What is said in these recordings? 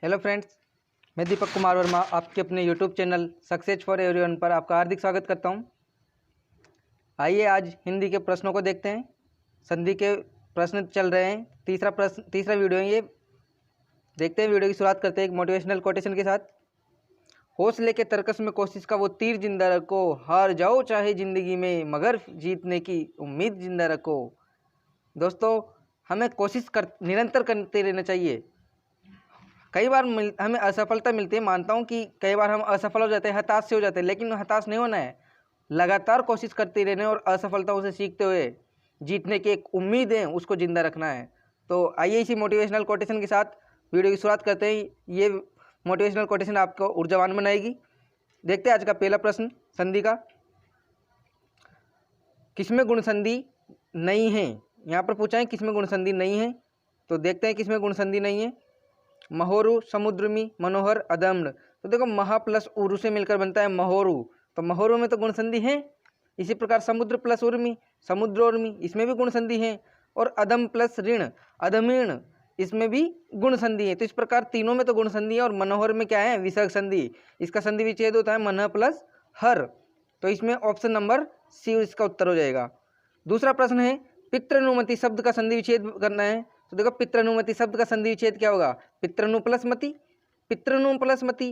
Hello friends, मैं दीपक कुमार वर्मा आपके अपने YouTube channel success for everyone पर आपका हार्दिक स्वागत करता हूं। आइए आज हिंदी के प्रश्नों को देखते हैं। संधि के प्रश्न चल रहे हैं। तीसरा वीडियो है ये। देखते हैं, वीडियो की शुरुआत करते हैं एक मोटिवेशनल कोटेशन के साथ। हौसले के तरकस में कोशिश का वो तीर जिंदा रखो, हार जाओ चाहे जिंदगी में मगर जीतने की उम्मीद जिंदा रखो। दोस्तों, हमें कोशिश निरंतर करते रहना चाहिए। कई बार हमें असफलता मिलती है, मानता हूँ कि कई बार हम असफल हो जाते हैं, हताश से हो जाते हैं, लेकिन हताश नहीं होना है। लगातार कोशिश करते रहने और असफलताओं से सीखते हुए जीतने की एक उम्मीद है, उसको जिंदा रखना है। तो आइए इसी मोटिवेशनल कोटेशन के साथ वीडियो की शुरुआत करते हैं। ये मोटिवेशनल कोटेशन आपको ऊर्जावान बनाएगी। देखते हैं आज का पहला प्रश्न संधि का। किसमें गुण संधि नहीं है? यहाँ पर पूछा है किसमें गुण संधि नहीं है, तो देखते हैं किसमें गुण संधि नहीं है। महोरु, समुद्रमी, मनोहर, अदम्न। तो देखो, महा प्लस उरु से मिलकर बनता है महोरु, तो महोरु में तो गुण संधि है। इसी प्रकार समुद्र प्लस उर्मी, समुद्रोर्मी, इसमें भी गुण संधि है। और अदम प्लस ऋण, अदमीर्ण, इसमें भी गुण संधि है। तो इस प्रकार तीनों में तो गुण संधि है। और मनोहर में क्या है? विसर्ग संधि। इसका संधि विच्छेद होता है मन प्लस हर। तो इसमें ऑप्शन नंबर सी इसका उत्तर हो जाएगा। दूसरा प्रश्न है पितृनुमति शब्द का संधि विच्छेद करना है। तो देखो, पितृनुमति शब्द का संधि विच्छेद क्या होगा? पितृनु प्लस मति, पितृनु प्लस मति,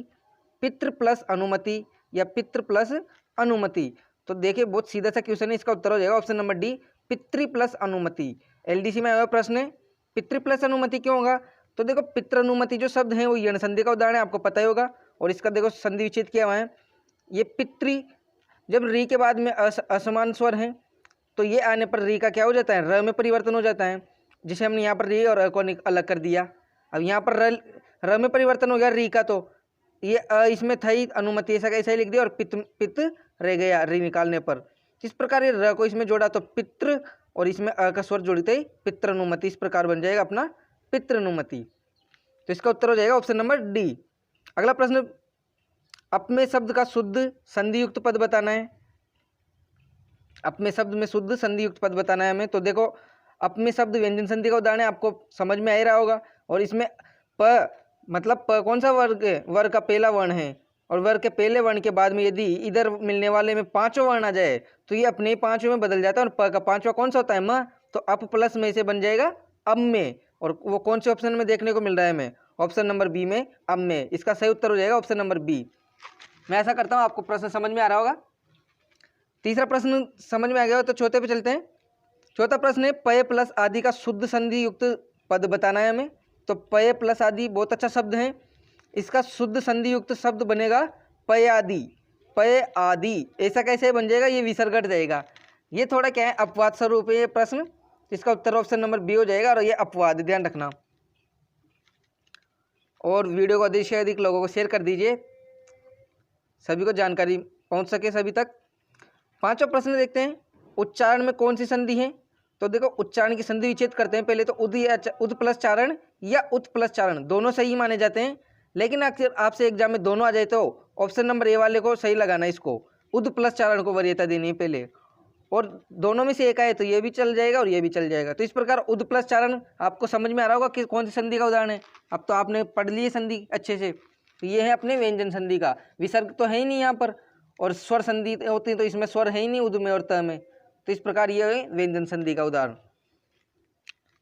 पितृ प्लस अनुमति या पितृ प्लस अनुमति। तो देखिए, बहुत सीधा सा क्वेश्चन है। इसका उत्तर हो जाएगा ऑप्शन नंबर डी, पितृ प्लस अनुमति। एलडीसी में आया प्रश्न है पितृ प्लस अनुमति क्यों होगा? तो देखो, पितृनुमति जो शब्द है वो यण संधि का उदाहरण है, आपको पता ही होगा। और इसका देखो संधि विच्छेद किया हुआ है। ये पितृ, जब री के बाद में असमान स्वर है तो ये आने पर री का क्या हो जाता है? र में परिवर्तन हो जाता है। जिसे हमने यहाँ पर री और अ को अलग कर दिया। अब यहाँ पर र में परिवर्तन हो गया री का, तो ये अ इसमें था ही अनुमति, ऐसा कैसे लिख दिया और पित रह गया री निकालने पर। इस प्रकार ये र को इसमें जोड़ा तो पितृ, और इसमें अ का स्वर जोड़ते ही पितृनुमति। इस प्रकार बन जाएगा अपना पितृनुमति। तो इसका उत्तर हो जाएगा ऑप्शन नंबर डी। अगला प्रश्न, अपने शब्द का शुद्ध संधि युक्त पद बताना है। अपने शब्द में शुद्ध संधि युक्त पद बताना है हमें। तो देखो, अपने शब्द व्यंजन संधि का उदाहरण है, आपको समझ में आ ही रहा होगा। और इसमें प मतलब प कौन सा वर्ग है? वर्ग का पहला वर्ण है। और वर्ग के पहले वर्ण के बाद में यदि इधर मिलने वाले में पांचों वर्ण आ जाए तो ये अपने पांचों में बदल जाता है। और प का पांचवा कौन सा होता है? म। तो अप प्लस में से बन जाएगा अब में। और वो कौन से ऑप्शन में देखने को मिल रहा है हमें? ऑप्शन नंबर बी में, अब में। इसका सही उत्तर हो जाएगा ऑप्शन नंबर बी। मैं ऐसा करता हूँ, आपको प्रश्न समझ में आ रहा होगा। तीसरा प्रश्न समझ में आ गया हो तो चौथे पे चलते हैं। चौथा प्रश्न है पय प्लस आदि का शुद्ध संधि युक्त पद बताना है हमें। तो पय प्लस आदि बहुत अच्छा शब्द है। इसका शुद्ध संधि युक्त शब्द बनेगा पय आदि। पय आदि ऐसा कैसे बन जाएगा? ये विसर्ग हट जाएगा। ये थोड़ा क्या है, अपवाद स्वरूप है ये प्रश्न। इसका उत्तर ऑप्शन नंबर बी हो जाएगा। और ये अपवाद, ध्यान रखना। और वीडियो को अधिक से अधिक लोगों को शेयर कर दीजिए, सभी को जानकारी पहुंच सके सभी तक। पांचवा प्रश्न देखते हैं, उच्चारण में कौन सी संधि है? तो देखो, उच्चारण की संधि विच्छेद करते हैं पहले। तो उद प्लस चारण या उत प्लस चारण दोनों सही माने जाते हैं। लेकिन अक्सर आपसे एग्जाम में दोनों आ जाए तो ऑप्शन नंबर ए वाले को सही लगाना। इसको उद प्लस चारण को वरीयता देनी है पहले। और दोनों में से एक आए तो ये भी चल जाएगा और ये भी चल जाएगा। तो इस प्रकार उद प्लस चारण आपको समझ में आ रहा होगा कि कौन सी संधि का उदाहरण है। अब तो आपने पढ़ ली है संधि अच्छे से। तो ये है अपने व्यंजन संधि का। विसर्ग तो है ही नहीं यहाँ पर, और स्वर संधि होती है तो इसमें स्वर है ही नहीं उद में और त में। तो इस प्रकार ये है व्यंजन संधि का उदाहरण।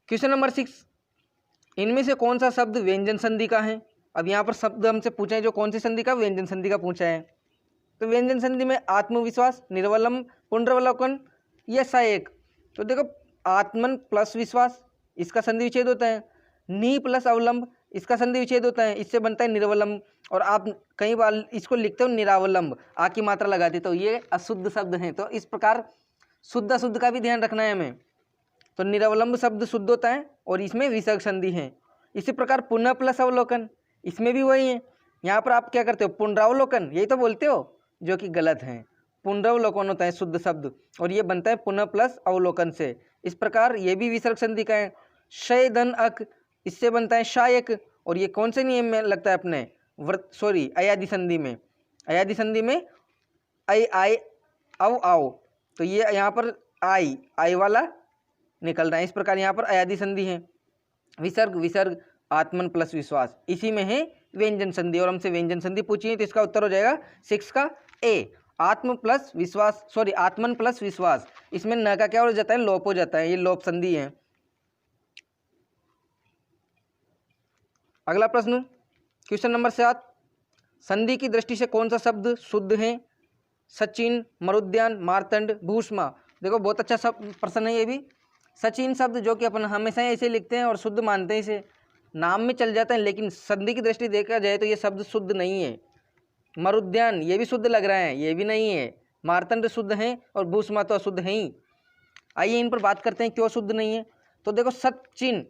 क्वेश्चन नंबर 6, इनमें से कौन सा शब्द व्यंजन संधि का है? अब यहाँ पर शब्द हमसे पूछा है जो कौन सी संधि का? व्यंजन संधि का पूछा है। तो व्यंजन संधि में आत्मविश्वास, निर्वलंब, पुनर्वलोकन या सहायक। तो देखो, आत्मन प्लस विश्वास, इसका संधि विच्छेद होता है। नी प्लस अवलंब, इसका संधि विच्छेद होता है। इससे बनता है निर्वलंब। और आप कई बार इसको लिखते हो निरावलंब, आ की मात्रा लगाते, तो ये अशुद्ध शब्द हैं। तो इस प्रकार शुद्ध अशुद्ध का भी ध्यान रखना है हमें। तो निरावलंब शब्द शुद्ध होता है और इसमें विसर्ग संधि है। इसी प्रकार पुनः प्लस अवलोकन, इसमें भी वही है। यहाँ पर आप क्या करते हो? पुनरावलोकन, यही तो बोलते हो, जो कि गलत है। पुनरावलोकन होता है शुद्ध शब्द, और ये बनता है पुनः प्लस अवलोकन से। इस प्रकार ये भी विसर्ग संधि का है। शय धन अक, इससे बनता है शायक। और ये कौन से नियम में लगता है? अपने अयादि संधि में। अयादि संधि में आई आय अव आओ, तो ये यहाँ पर आई वाला निकल रहा है। इस प्रकार यहाँ पर अयादि संधि है। विसर्ग विसर्ग आत्मन प्लस विश्वास, इसी में है व्यंजन संधि, और हमसे व्यंजन संधि पूछी है तो इसका उत्तर हो जाएगा 6 का ए। आत्म प्लस विश्वास, सॉरी आत्मन प्लस विश्वास, इसमें न का क्या हो जाता है, लोप हो जाता है, ये लोप संधि है। अगला प्रश्न क्वेश्चन नंबर 7, संधि की दृष्टि से कौन सा शब्द शुद्ध है? सचिन, मरुद्यान, मार्तंड, भूष्मा। देखो बहुत अच्छा सब प्रश्न है ये भी। सचिन शब्द जो कि अपन हमेशा ऐसे लिखते हैं और शुद्ध मानते हैं, इसे नाम में चल जाता है, लेकिन संधि की दृष्टि देखा जाए तो ये शब्द शुद्ध नहीं है। मरुद्यान ये भी शुद्ध लग रहा है, ये भी नहीं है। मार्तंड शुद्ध है और भूष्मा तो अशुद्ध है ही। आइए इन पर बात करते हैं क्यों शुद्ध नहीं है। तो देखो सचिन,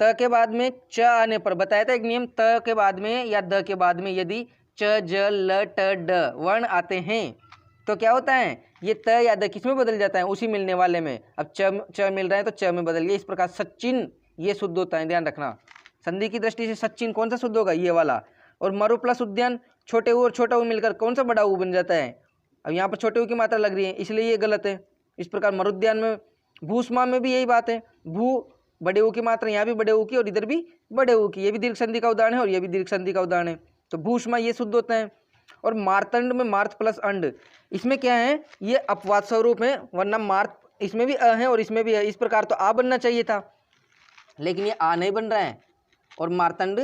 त के बाद में च आने पर बताया था एक नियम, त के बाद में या द के बाद में यदि च ज ल ट ड वर्ण आते हैं तो क्या होता है, ये त या द किस में बदल जाता है, उसी मिलने वाले में। अब च मिल रहा है तो च में बदल गया। इस प्रकार सचिन ये शुद्ध होता है, ध्यान रखना। संधि की दृष्टि से सचिन कौन सा शुद्ध होगा, ये वाला। और मरु प्लस उद्यान, छोटे ऊ और छोटा ऊ मिलकर कौन सा बड़ा ऊ बन जाता है। अब यहाँ पर छोटे ऊ की मात्रा लग रही है इसलिए ये गलत है। इस प्रकार मरुद्यान में, भूष्मा में भी यही बात है, भू बड़े ऊ की मात्रा यहाँ भी बड़े ऊ की और इधर भी बड़े ऊ की, ये भी दीर्घ संधि का उदाहरण है और ये भी दीर्घ संधि का उदाहरण है। तो भूष्मा ये शुद्ध होता है। और मार्तंड में मार्त प्लस अंड, इसमें क्या है, ये अपवाद स्वरूप है, वरना मार्त इसमें भी अ है और इसमें भी है। इस प्रकार तो आ बनना चाहिए था, लेकिन ये आ नहीं बन रहा है और मार्तंड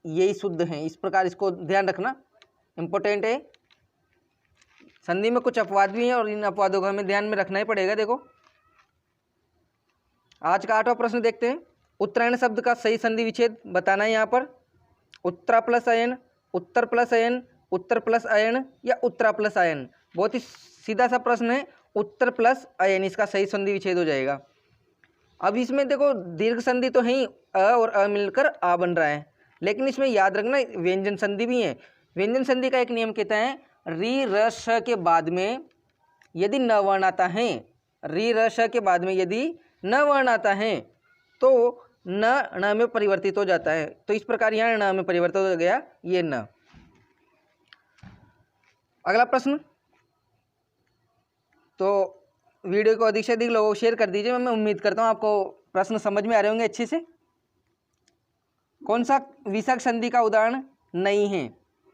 यही शुद्ध है। इस प्रकार इसको ध्यान रखना, इंपॉर्टेंट है। संधि में कुछ अपवाद भी हैं और इन अपवादों को हमें ध्यान में रखना ही पड़ेगा। देखो आज का 8वां प्रश्न देखते हैं। उत्तरायण शब्द का सही संधि विच्छेद बताना है। यहाँ पर उत्तरा प्लस अयन, उत्तर प्लस अयन, उत्तर प्लस अयन या उत्तरा प्लस अयन। बहुत ही सीधा सा प्रश्न है, उत्तर प्लस अयन इसका सही संधि विच्छेद हो जाएगा। अब इसमें देखो दीर्घ संधि तो है ही, अ और अ मिलकर आ बन रहा है, लेकिन इसमें याद रखना व्यंजन संधि भी है। व्यंजन संधि का एक नियम कहता है, री र श के बाद में यदि न वर्ण आता है, री र श के बाद में यदि न वर्ण आता है तो न में परिवर्तित हो जाता है। तो इस प्रकार यहाँ न में परिवर्तित हो गया ये न। अगला प्रश्न, तो वीडियो को अधिक से अधिक लोगों को शेयर कर दीजिए। मैं उम्मीद करता हूँ आपको प्रश्न समझ में आ रहे होंगे अच्छे से। कौन सा विसर्ग संधि का उदाहरण नहीं है?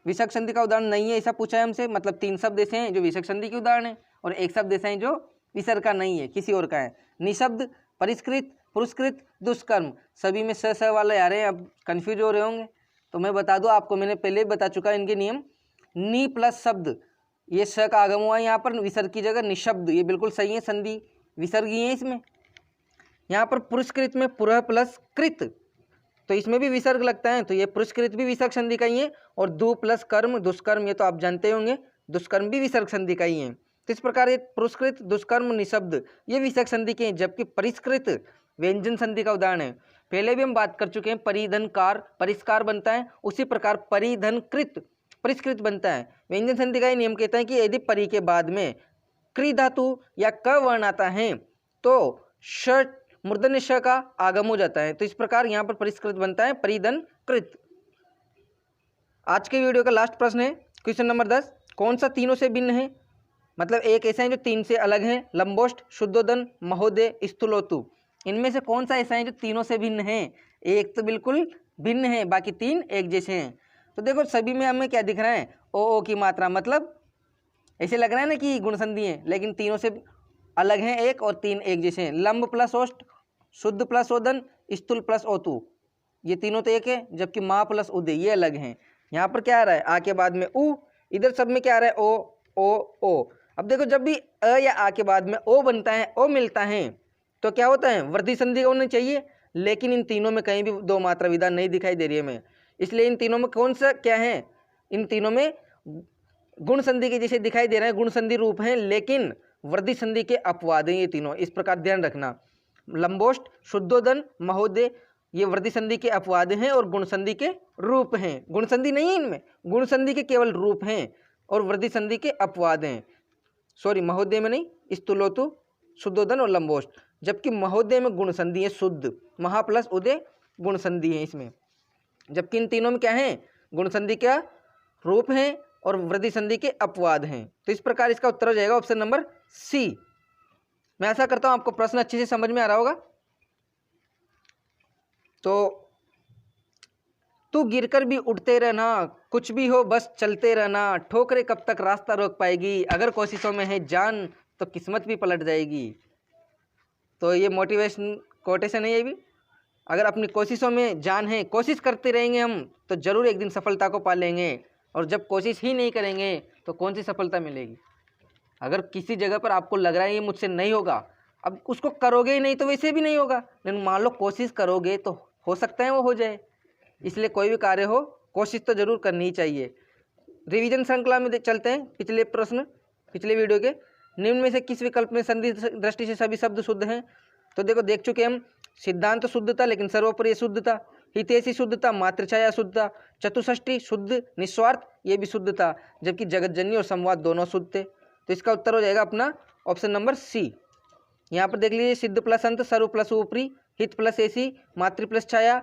विसर्ग संधि का उदाहरण नहीं है ऐसा पूछा है हमसे, मतलब 3 शब्द ऐसे हैं जो विसर्ग संधि के उदाहरण है और 1 शब्द ऐसे हैं जो विसर्ग का नहीं है, किसी और का है। निशब्द, परिष्कृत, पुरस्कृत, दुष्कर्म, सभी में स वाले आ रहे हैं। अब कन्फ्यूज हो रहे होंगे तो मैं बता दूं आपको, मैंने पहले बता चुका है इनके नियम। नी प्लस शब्द, ये स का आगम हुआ है यहाँ पर विसर्ग की जगह, निशब्द ये बिल्कुल सही है, संधि विसर्ग ही है इसमें। यहाँ पर पुरस्कृत में पुरः प्लस कृत, तो इसमें भी विसर्ग लगता है, तो ये पुरस्कृत भी विसर्ग संधि का ही है। और दु प्लस कर्म, दुष्कर्म, ये तो आप जानते होंगे, दुष्कर्म भी विसर्ग संधि का ही है। तो इस प्रकार ये पुरस्कृत, दुष्कर्म, निशब्द ये विसर्ग संधि के हैं, जबकि परिष्कृत व्यंजन संधि का उदाहरण है। पहले भी हम बात कर चुके हैं, परिधनकार परिष्कार बनता है, उसी प्रकार परिधनकृत परिष्कृत बनता है। व्यंजन संधि का ये नियम कहता है कि यदि परि के बाद में कृ धातु या क वर्ण आता है तो श मूर्धन्य श का आगम हो जाता है। तो इस प्रकार यहाँ पर परिष्कृत बनता है परिधनकृत। आज के वीडियो का लास्ट प्रश्न है क्वेश्चन नंबर 10, कौन सा तीनों से भिन्न है? मतलब एक ऐसा है जो 3 से अलग है, लंबोष्ठ, शुद्धोदन, महोदय, स्थूलोतु। इनमें से कौन सा ऐसा है जो तीनों से भिन्न है? एक तो बिल्कुल भिन्न है, बाकी 3 एक जैसे हैं। तो देखो सभी में हमें क्या दिख रहा है, ओ की मात्रा, मतलब ऐसे लग रहा है ना कि गुण संधि है, लेकिन तीनों से अलग हैं एक और 3 एक जैसे हैं। लंब प्लस ओष्ठ, शुद्ध प्लस ओदन, स्थूल प्लस ओतु, ये तीनों तो एक है, जबकि माँ प्लस उदय ये अलग हैं। यहाँ पर क्या आ रहा है, आ के बाद में उ, इधर सब में क्या आ रहा है, ओ। अब देखो जब भी अ या आ के बाद में ओ बनता है, ओ मिलता है, तो क्या होता है, वृद्धि संधि होनी चाहिए, लेकिन इन तीनों में कहीं भी 2 मात्रा विधान नहीं दिखाई दे रही है हमें। इसलिए इन तीनों में कौन सा क्या है, इन तीनों में गुण संधि के जैसे दिखाई दे रहे हैं, गुण संधि रूप हैं, लेकिन वृद्धि संधि के अपवाद हैं ये तीनों। इस प्रकार ध्यान रखना, लंबोष्ठ, शुद्धोदन, महोदय ये वृद्धि संधि के अपवाद हैं और गुण संधि के रूप हैं। गुण संधि नहीं है इनमें, गुण संधि के केवल रूप हैं और वृद्धि संधि के अपवाद हैं। सॉरी, महोदय में नहीं, स्थूलोतु, शुद्धोदन और लंबोष्ठ, जबकि महोदय में गुण संधि है शुद्ध, महा प्लस उदय गुण संधि है इसमें। जबकि इन तीनों में क्या है, गुण संधि का रूप है और वृद्धि संधि के अपवाद हैं। तो इस प्रकार इसका उत्तर हो जाएगा ऑप्शन नंबर सी। मैं आशा करता हूं आपको प्रश्न अच्छे से समझ में आ रहा होगा। तो तू गिरकर भी उठते रहना, कुछ भी हो बस चलते रहना, ठोकरे कब तक रास्ता रोक पाएगी, अगर कोशिशों में है जान तो किस्मत भी पलट जाएगी। तो ये मोटिवेशन कोटेशन है ये भी। अगर अपनी कोशिशों में जान है, कोशिश करते रहेंगे हम तो ज़रूर एक दिन सफलता को पा लेंगे, और जब कोशिश ही नहीं करेंगे तो कौन सी सफलता मिलेगी। अगर किसी जगह पर आपको लग रहा है ये मुझसे नहीं होगा, अब उसको करोगे ही नहीं तो वैसे भी नहीं होगा, लेकिन मान लो कोशिश करोगे तो हो सकता है वो हो जाए। इसलिए कोई भी कार्य हो कोशिश तो ज़रूर करनी ही चाहिए। रिवीजन श्रृंखला में चलते हैं। पिछले प्रश्न, पिछले वीडियो के, निम्न में से किस विकल्प में संधि दृष्टि से सभी शब्द शुद्ध हैं। तो देखो, देख चुके हम, सिद्धांत तो शुद्धता लेकिन सर्वोपरि शुद्धता, हितैषी शुद्धता, मातृछाया शुद्धता, चतुष्षष्टि शुद्ध, निस्वार्थ ये भी शुद्ध था, जबकि जगतजननी और संवाद दोनों शुद्ध थे। तो इसका उत्तर हो जाएगा अपना ऑप्शन नंबर सी। यहाँ पर देख लीजिए, सिद्ध प्लस अंत, सर्व प्लस ऊपरी, हित प्लस ऐसी, मातृ प्लस छाया,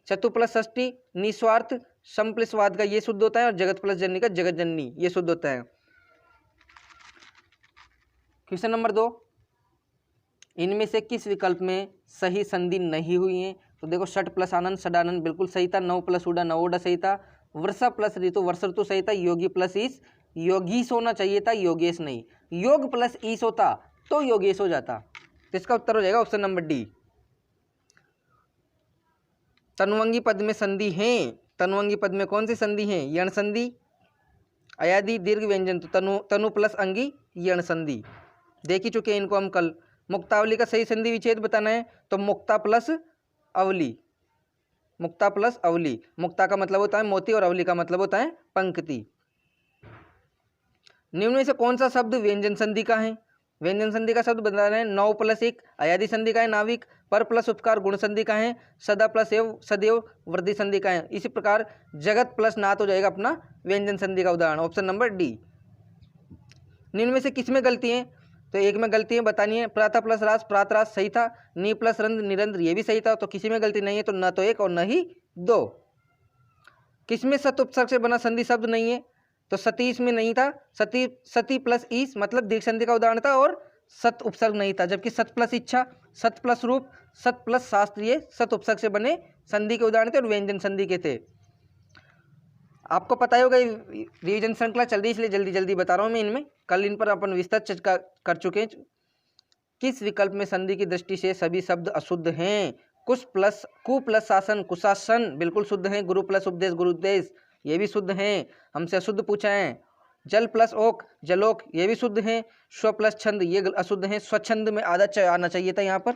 चतु प्लस षष्टि, निस्वार्थ, सम प्लस वाद का ये शुद्ध होता है, और जगत प्लस जननी का जगत जननी ये शुद्ध होता है। क्वेश्चन नंबर 2, इनमें से किस विकल्प में सही संधि नहीं हुई है। तो देखो, षट प्लस आनंद, षडानंद बिल्कुल सही था, नव प्लस उड़ा, नवोडा सही था, वर्षा प्लस ऋतु, वर्ष ऋतु सही था, योगी प्लस ईस, योगीश होना चाहिए था, योगेश नहीं, योग प्लस ईस होता तो योगेश हो जाता। तो इसका उत्तर हो जाएगा ऑप्शन नंबर डी। तन्वंगी पद में संधि है, तन्वंगी पद में कौन सी संधि है, यण संधि, अयादि, दीर्घ, व्यंजन। तो तनु प्लस अंगी, यण संधि देख ही चुके हैं इनको हम कल। मुक्तावली का सही संधि विच्छेद बताना है तो मुक्ता प्लस अवली, मुक्ता प्लस अवली, मुक्ता का मतलब होता है मोती और अवली का मतलब होता है पंक्ति। निम्न में से कौन सा शब्द व्यंजन संधि का है। व्यंजन संधि का शब्द बताना है, नौ प्लस एक अयादि संधि का है, नाविक, पर प्लस उपकार गुण संधि का है, सदा प्लस एव सदैव वृद्धि संधि का है। इसी प्रकार जगत प्लस नाथ हो जाएगा अपना व्यंजन संधि का उदाहरण, ऑप्शन नंबर डी। निम्न में से किसमें गलती है। तो एक में गलती है बतानी है, प्रातः प्लस रास, प्रातरास सही था, नी प्लस रंध्र, निरंध्र ये भी सही था। तो किसी में गलती नहीं है, तो न तो एक और न ही दो। किसमें सत उपसर्ग से बना संधि शब्द नहीं है। तो सतीश में नहीं था, सती प्लस ईस मतलब दीर्घ संधि का उदाहरण था, और सत उपसर्ग नहीं था। जबकि सत प्लस इच्छा, सत प्लस रूप, सत प्लस शास्त्र ये सत उपसर्ग से बने संधि के उदाहरण थे और व्यंजन संधि के थे। आपको पता ही होगा रिवीजन श्रृंखला चल रही, इसलिए जल्दी जल्दी बता रहा हूँ मैं इनमें, कल इन पर अपन विस्तृत चर्चा कर चुके हैं। किस विकल्प में संधि की दृष्टि से सभी शब्द अशुद्ध हैं। कु प्लस शासन, कुशासन बिल्कुल शुद्ध हैं। गुरु प्लस उपदेश, गुरुपदेश ये भी शुद्ध हैं, हमसे अशुद्ध पूछा है। जल प्लस ओक, जलोक ये भी शुद्ध हैं। स्व प्लस छंद ये अशुद्ध हैं, स्वच्छंद में आधा आना चाहिए था यहाँ पर,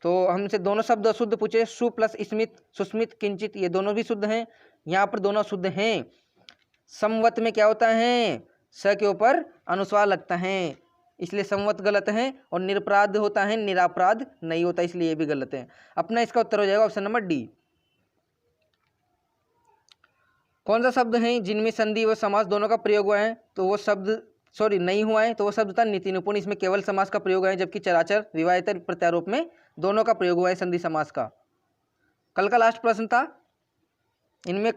तो हमसे दोनों शब्द अशुद्ध पूछे। सु प्लस स्मित, सुस्मित, किंचित ये दोनों भी शुद्ध हैं, यहाँ पर दोनों शुद्ध हैं। संवत में क्या होता है, स के ऊपर अनुस्वार लगता है, इसलिए संवत गलत है। और निरपराध होता है, निरापराध नहीं होता, इसलिए ये भी गलत है। अपना इसका उत्तर हो जाएगा ऑप्शन नंबर डी। कौन सा शब्द है जिनमें संधि व समास दोनों का प्रयोग हुआ है। तो वो शब्द नहीं हुआ है, तो वो शब्द था नीति निपुण, इसमें केवल समास का प्रयोग है, जबकि चराचर, विवाहेतर, प्रत्यारोप में दोनों का प्रयोग हुआ है संधि समास का। कल का लास्ट प्रश्न था, इनमें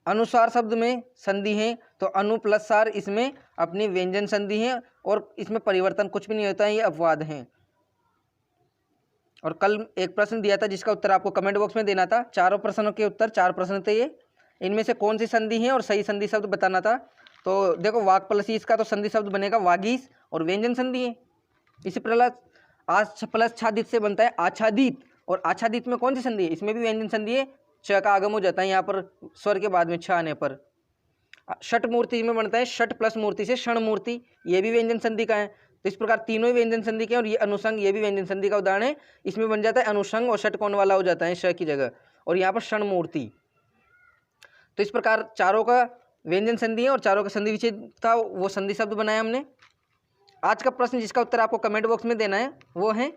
अनुसार शब्द में संधि है, तो अनु प्लस सार इसमें अपनी व्यंजन संधि है, और इसमें परिवर्तन कुछ भी नहीं होता है, ये अपवाद हैं। और कल एक प्रश्न दिया था जिसका उत्तर आपको कमेंट बॉक्स में देना था, चारों प्रश्नों के उत्तर 4 प्रश्न थे ये, इनमें से कौन सी संधि है और सही संधि शब्द बताना था। तो देखो, वाक प्लस ईस का तो संधि शब्द बनेगा वागीस, और व्यंजन संधि है। इसी प्रकार आज प्लस छादित से बनता है आच्छादित, और आच्छादित में कौन सी संधि है, इसमें भी व्यंजन संधि है, च का आगम हो जाता है यहाँ पर स्वर के बाद में छ आने पर। षट मूर्ति में बनता है षट प्लस मूर्ति से क्षण मूर्ति, ये भी व्यंजन संधि का है। तो इस प्रकार तीनों ही व्यंजन संधि के हैं, और ये अनुसंग ये भी व्यंजन संधि का उदाहरण है। इसमें बन जाता है अनुसंग और षट कोण वाला हो जाता है श की जगह, और यहाँ पर क्षण मूर्ति। तो इस प्रकार चारों का व्यंजन संधि है और चारों का संधि विच्छेद था, वो संधि शब्द बनाया हमने। आज का प्रश्न जिसका उत्तर आपको कमेंट बॉक्स में देना है वो है,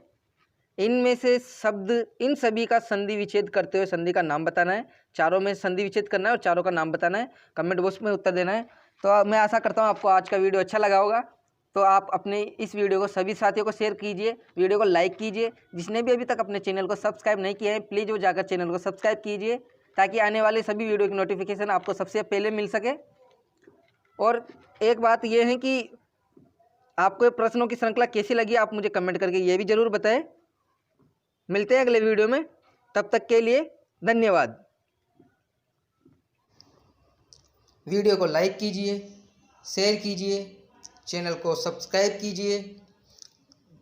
इनमें से शब्द इन सभी का संधि विच्छेद करते हुए संधि का नाम बताना है। चारों में संधि विच्छेद करना है और चारों का नाम बताना है, कमेंट बॉक्स में उत्तर देना है। तो मैं आशा करता हूँ आपको आज का वीडियो अच्छा लगा होगा। तो आप अपने इस वीडियो को सभी साथियों को शेयर कीजिए, वीडियो को लाइक कीजिए। जिसने भी अभी तक अपने चैनल को सब्सक्राइब नहीं किया है, प्लीज़ वो जाकर चैनल को सब्सक्राइब कीजिए, ताकि आने वाले सभी वीडियो की नोटिफिकेशन आपको सबसे पहले मिल सके। और एक बात यह है कि आपको ये प्रश्नों की श्रृंखला कैसी लगी, आप मुझे कमेंट करके ये भी ज़रूर बताएं। मिलते हैं अगले वीडियो में, तब तक के लिए धन्यवाद। वीडियो को लाइक कीजिए, शेयर कीजिए, चैनल को सब्सक्राइब कीजिए,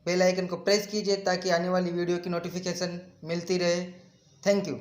बेल आइकन को प्रेस कीजिए ताकि आने वाली वीडियो की नोटिफिकेशन मिलती रहे। Thank you.